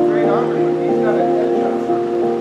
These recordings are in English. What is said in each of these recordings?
Great honor, but he's got a headshot.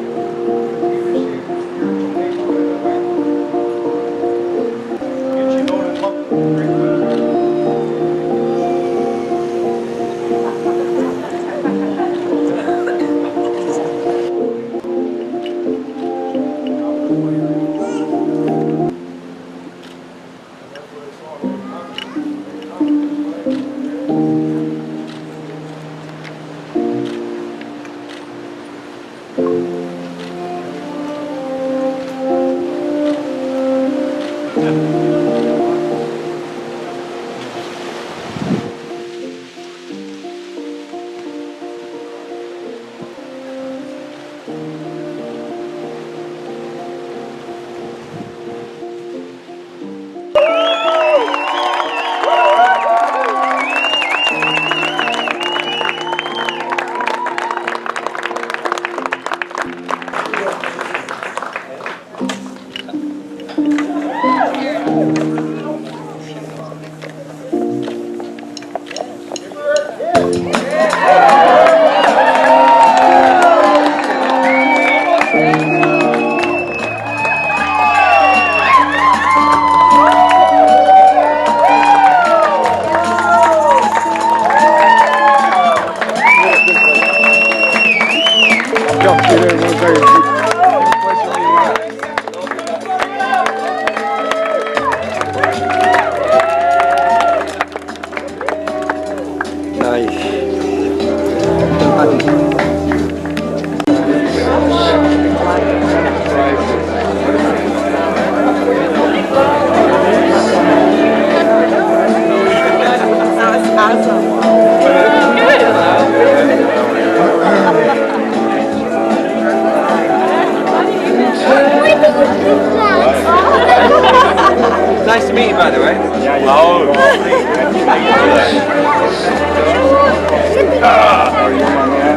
Oh.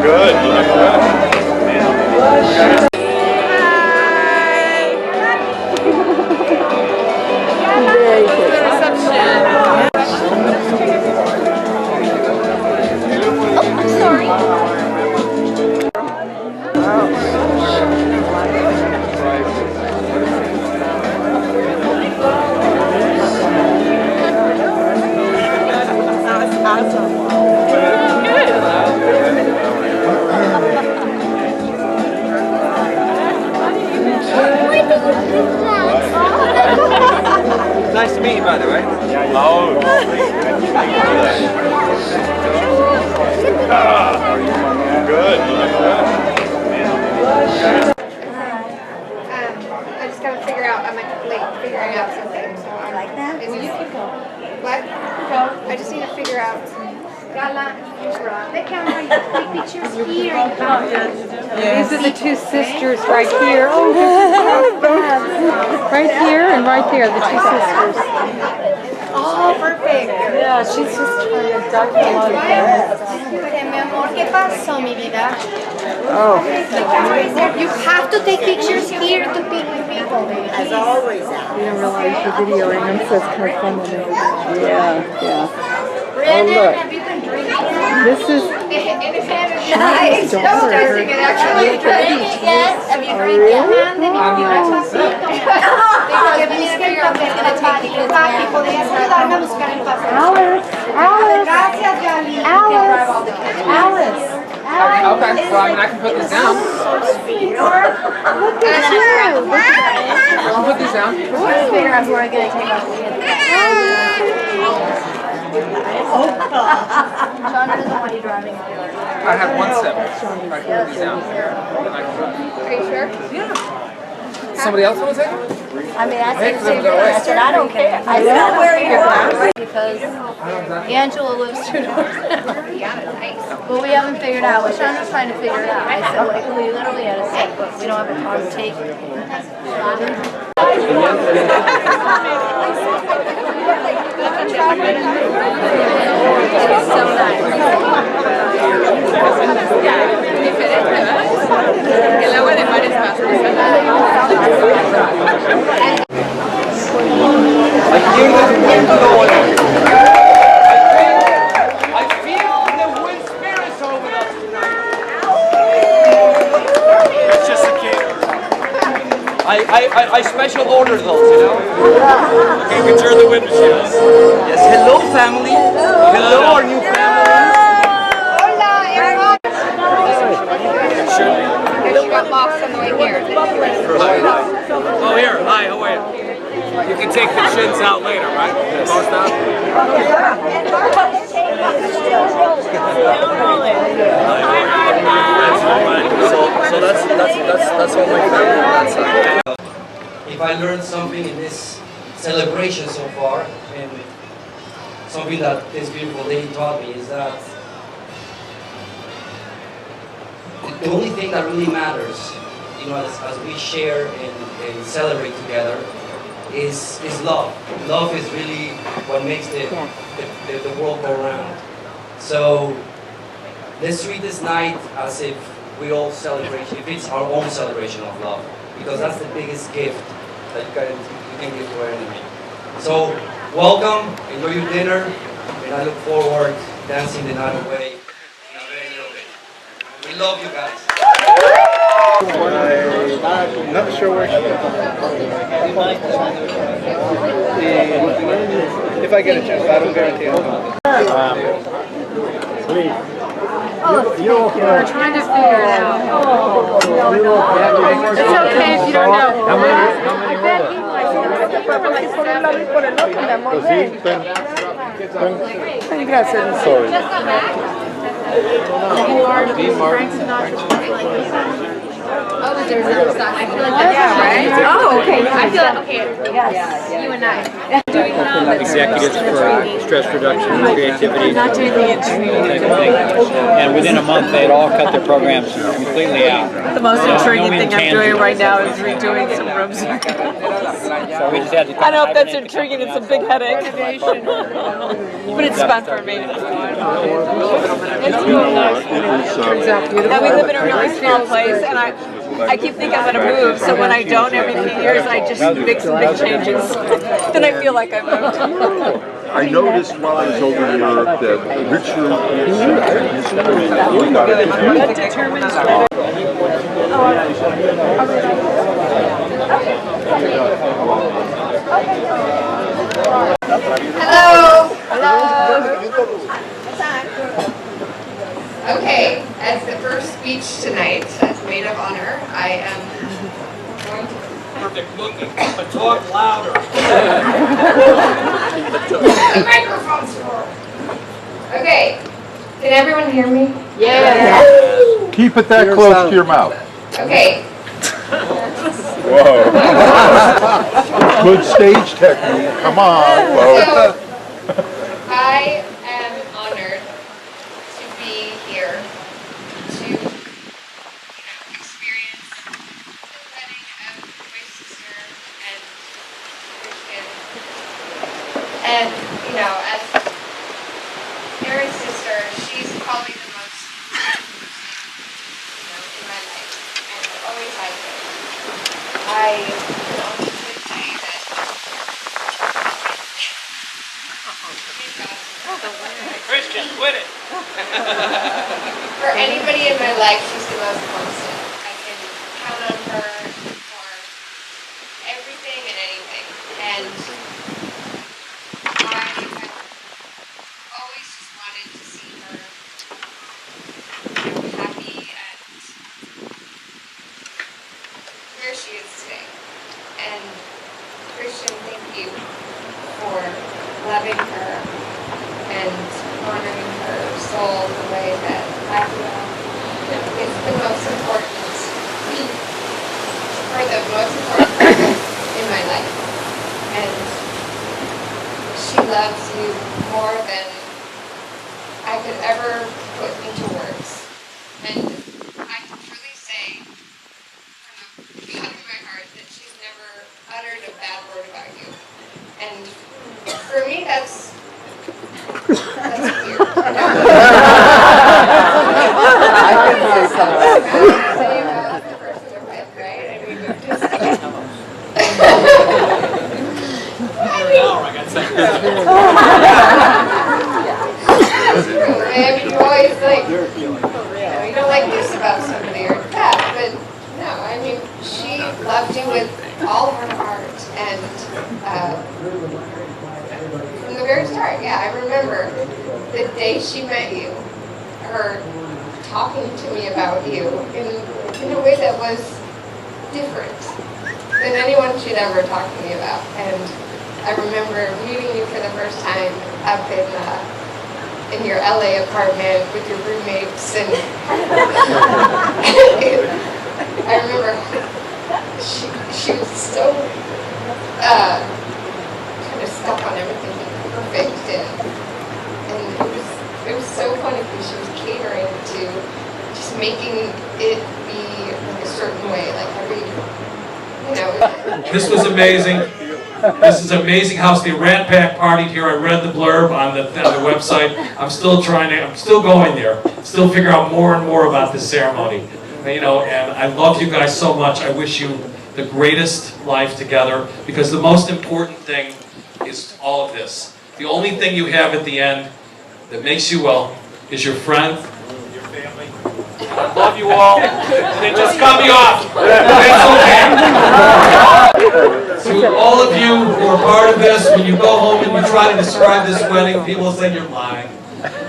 Good. Nice to meet you, by the way. Oh. Good. I just gotta figure out. I'm like late figuring out something. So I like that. Well, you can go. What? Go. I just need to figure out. Take pictures here. These are the two sisters right here. Oh, right here and right there, the two sisters. Oh, perfect. Yeah, she's just trying to duck a lot of things. Mi amor, ¿qué pasó, mi vida? Oh. You have to take pictures here to pick with people. As always. You didn't realize you're videoing them, so it's kind of fun. Yeah, yeah. Brandon, look. have you been drinking? This is Nice. daughter. Drinking it actually. Drinking it yet? Have you drank it? Alice. Okay, well, I mean, I can put this down. Look at you. I can put this down. Let's figure out who are going to take off. Sean doesn't want you driving. I have 1 step. I can put these down. Then I can drive. Are you sure? Yeah. Somebody else want to take them? I mean, I Hey, said, 'cause I'm gonna I said, I don't care. I said, I'll wear yours. Because Angela lives 2 doors down. But we haven't figured out. Well, Sean was trying to figure it out. I said, we literally had a set, but we don't have a car to take. It's so nice. El agua de mar es más I feel the wind spirits over us tonight. It's just a caterer. I special order those, you know? Okay, you can turn the wind machines. Yes, hello family. Hello our new family. Hola, everyone. You got lost on the way here. Oh, here. Hi, how are you? You can take the shins out later, right? Post out? So that's all my family on that side. If I learned something in this celebration so far, and something that this beautiful lady taught me, is that the only thing that really matters, you know, as we share and celebrate together, is love. Love is really what makes the world go round. So let's treat this night as if we all celebrate, if it's our own celebration of love, because that's the biggest gift that you can give to our enemy. So welcome, enjoy your dinner, and I look forward to dancing the night away in a very little bit. We love you guys. I'm not sure where she is. If I get a chance, I don't guarantee it. We're trying to figure it out. It's okay if you don't know. I bet he likes it. Gracias. Sorry. Frank Sinatra. Oh, there's other stuff. I feel like that's Oh, okay. I feel like, okay, Yes. you and I. Executives for stress reduction and creativity. Not doing the intriguing. Type of thing. And within a month, they had all cut their programs completely out. The most No intriguing thing I'm doing intangibles. right now is redoing some room circles. So we just had to I don't know if that's hibernate intriguing, it's a company big outside. headache. But it's fun for me. And we live in a really small place, and I keep thinking I'm going to move, so when I don't every few years, I just make some big changes. Then I feel like I moved. I noticed while I was over in Europe that Richard That determines Hello. Hello. Okay, as the first speech tonight, as maid of honor, I am going to. Perfect looking, but talk louder. The microphone's for. Okay, can everyone hear me? Yeah. keep it that close to your mouth. Okay. Whoa. Good stage technique. Come on, folks. So, I am honored to be here to experience the wedding of my sister and Christian. And, as Erin's sister, she's probably the most important person, in my life, and always has been. I can honestly say that Christian, quit it. for anybody in my life, she's the most constant. I can count on her for everything and anything. And I always just wanted to see her happy and where she is today. And Christian, thank you for loving her and honoring her soul the way that I feel is the most important, or the most important person in my life. And she loves you more than I could ever put into words. And I can truly say from the bottom of my heart that she's never uttered a bad word about you. And for me, that's weird. I can say something. Say about the person you're with, right? I mean, just. I mean, you always you don't like this about somebody or that, but no, I mean, she loved you with all of her heart, and from the very start, yeah, I remember the day she met you, her talking to me about you in a way that was different than anyone she'd ever talked to me about. And I remember meeting you for the first time up in your LA apartment with your roommates, and I remember she was so kind of stuck on everything perfect, and it was so funny because she was catering to just making it be like a certain way, like every, This was amazing. This is an amazing house. The Rat Pack partied here. I read the blurb on the website. I'm still going there. Still figure out more and more about this ceremony. And I love you guys so much. I wish you the greatest life together, because the most important thing is all of this. The only thing you have at the end that makes you well is your friend, your family. I love you all. They just cut me off. That's okay. To all of you who are part of this, when you go home and you try to describe this wedding, people will say you're lying.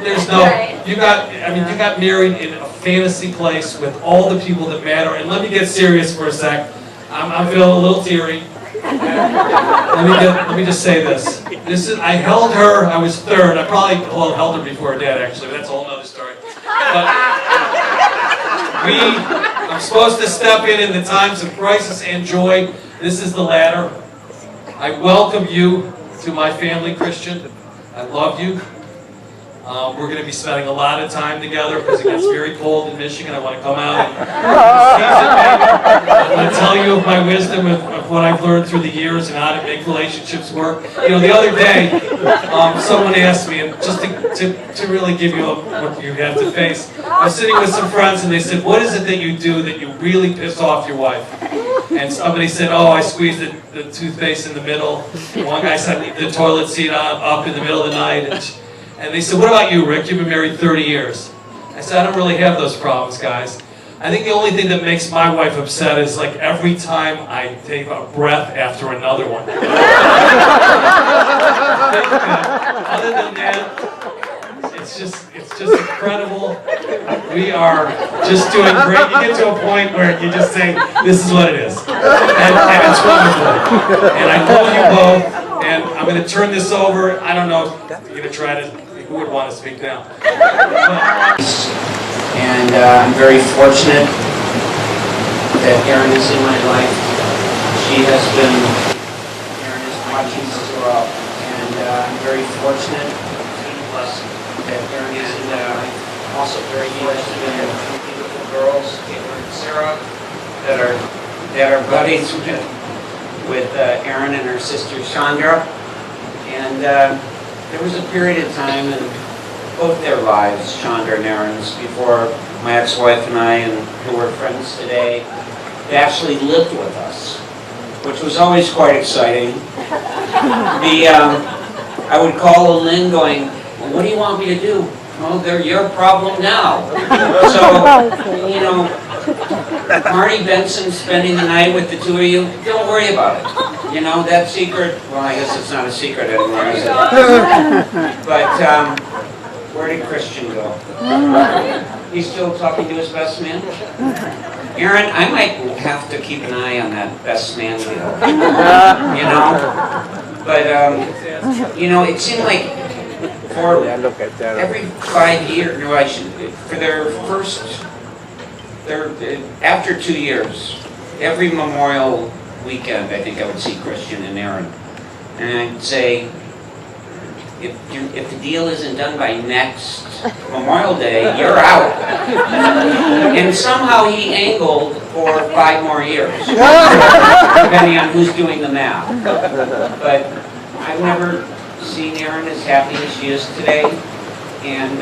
There's no, you got married in a fantasy place with all the people that matter. And let me get serious for a sec. I'm feeling a little teary. Let me just say this. I held her. I was third. I probably held her before her dad, actually. But that's a whole other story. But I'm supposed to step in the times of crisis and joy. This is the latter. I welcome you to my family, Christian. I love you. We're going to be spending a lot of time together because it gets very cold in Michigan. I want to come out and I want to tell you of my wisdom of what I've learned through the years and how to make relationships work. You know, the other day, someone asked me, and just to really give you what you have to face, I was sitting with some friends and they said, what is it that you do that you really piss off your wife? And somebody said, oh, I squeeze the toothpaste in the middle. One guy said, I leave the toilet seat up in the middle of the night. And they said, what about you, Rick? You've been married 30 years. I said, I don't really have those problems, guys. I think the only thing that makes my wife upset is like every time I take a breath after another one. Other than that, it's just incredible. We are just doing great. You get to a point where you just say, this is what it is. And it's wonderful. And I love you both. And I'm going to turn this over. I don't know if you're going to try to, who would want to speak now? And I'm very fortunate that Erin is in my life. She has been, Erin is watching us grow. And I'm very fortunate that Erin is in my life. I'm also very fortunate that two beautiful girls, Caitlin and Sarah, that are buddies with Erin and her sister Chandra. And there was a period of time in both their lives, Chandra and Erin's, before my ex-wife and I, and who are friends today, they actually lived with us, which was always quite exciting. I would call Lynn going, well, what do you want me to do? Well, they're your problem now. So, you know, Marty Benson spending the night with the two of you, don't worry about it. You know, that secret, well, I guess it's not a secret anymore, is it? But, where did Christian go? He's still talking to his best man? Erin, I might have to keep an eye on that best man deal. You know? But, you know, it seemed like for every 5 years, no, for their first, after 2 years, every Memorial weekend, I think I would see Christian and Erin. And I'd say, if the deal isn't done by next Memorial Day, you're out. And somehow he angled for 5 more years, depending on who's doing the math. But I've never seen Erin as happy as she is today, and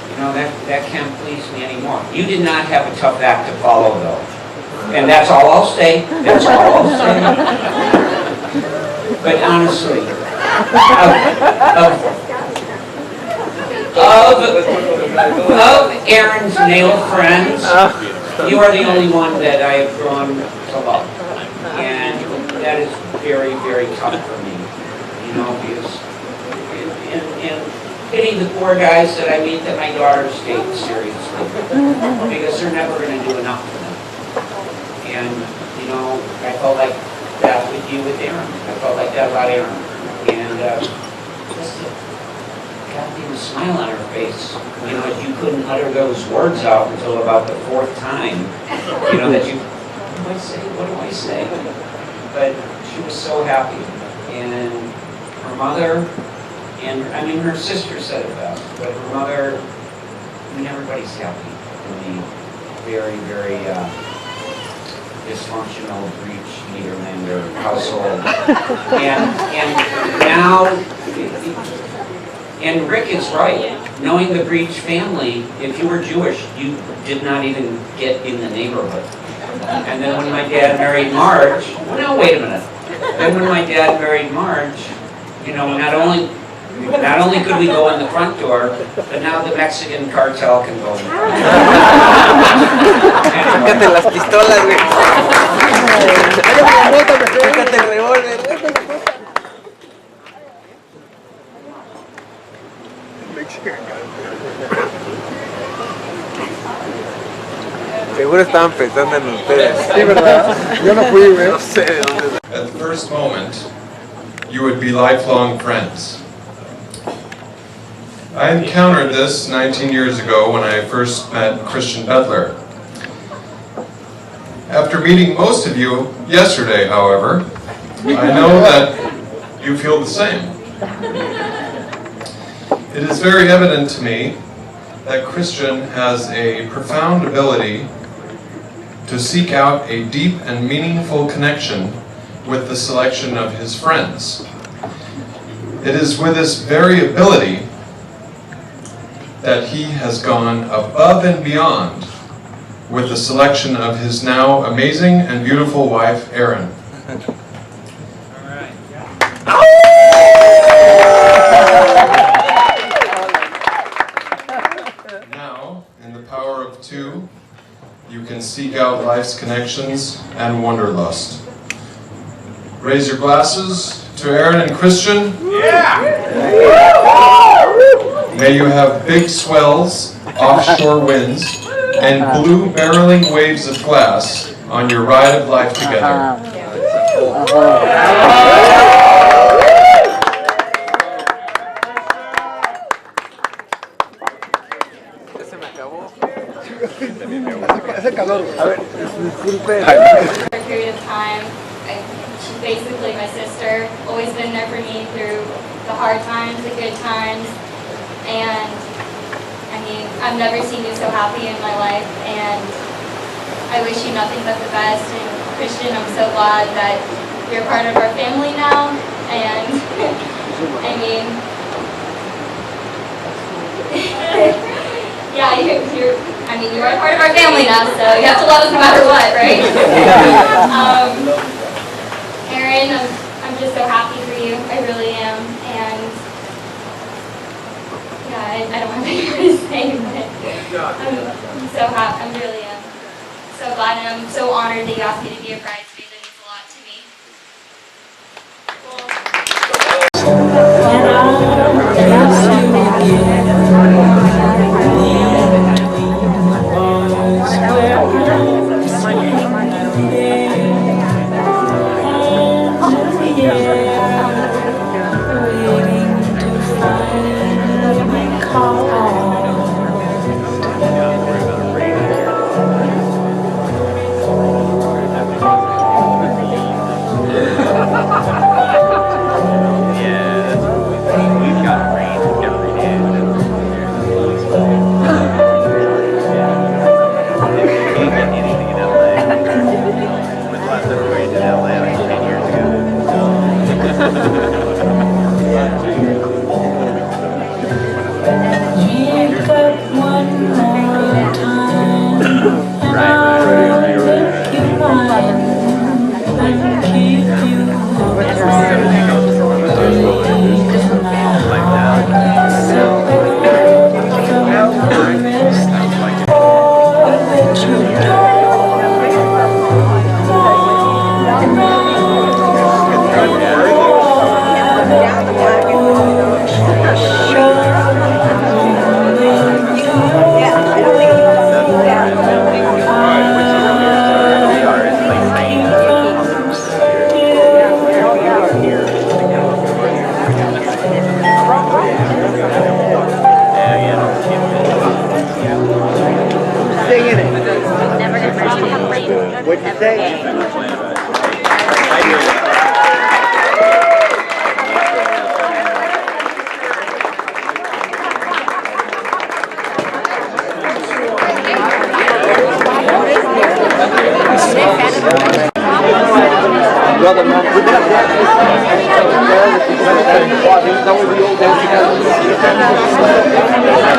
you know, that can't please me anymore. You did not have a tough act to follow, though. And that's all I'll say. That's all I'll say. But honestly, of Erin's male friends, you are the only one that I have grown to love. And that is very, very tough for me, you know, because and hitting the poor guys that I meet that my daughters date seriously, because they're never going to do enough for them. And, you know, I felt like that with you with Erin. I felt like that about Erin. And just a goddamn smile on her face, you know, you couldn't utter those words out until about the 4th time, you know, that you, what do I say, what do I say? But she was so happy, and her mother, and I mean her sister said it best, but her mother, I mean everybody's happy in the very, very dysfunctional breach Niederlander household. And now, and Rick is right, knowing the Breach family, if you were Jewish, you did not even get in the neighborhood. And then when my dad married Marge, well, no, wait a minute. Then when my dad married Marge, you know, not only could we go in the front door, but now the Mexican cartel can go in the front door. Sácate las pistolas, güey. Sácate el revólver. Seguro estaban pensando en ustedes. Sí, ¿verdad? Yo no fui, güey. No sé de dónde. At the first moment, you would be lifelong friends. I encountered this 19 years ago when I first met Christian Bedler. After meeting most of you yesterday, however, I know that you feel the same. It is very evident to me that Christian has a profound ability to seek out a deep and meaningful connection with the selection of his friends. It is with this very ability that he has gone above and beyond with the selection of his now amazing and beautiful wife, Erin. Now, in the power of two, you can seek out life's connections and wanderlust. Raise your glasses to Erin and Cristian. Yeah! May you have big swells, offshore winds, and blue barreling waves of glass on your ride of life together. For a period of time, she's basically my sister, always been there for me through the hard times, the good times, and I mean, I've never seen you so happy in my life, and I wish you nothing but the best. And Cristian, I'm so glad that you're part of our family now, and I mean, yeah, you are part of our family now, so you have to love us no matter what, right? Erin, I'm just so happy for you, I really am, and yeah, I don't have anything to say, but I'm so happy, I really am so glad, and I'm so honored that you asked me to be a bridesmaid. That means a lot to me. What'd you say? Brother, man, we got that.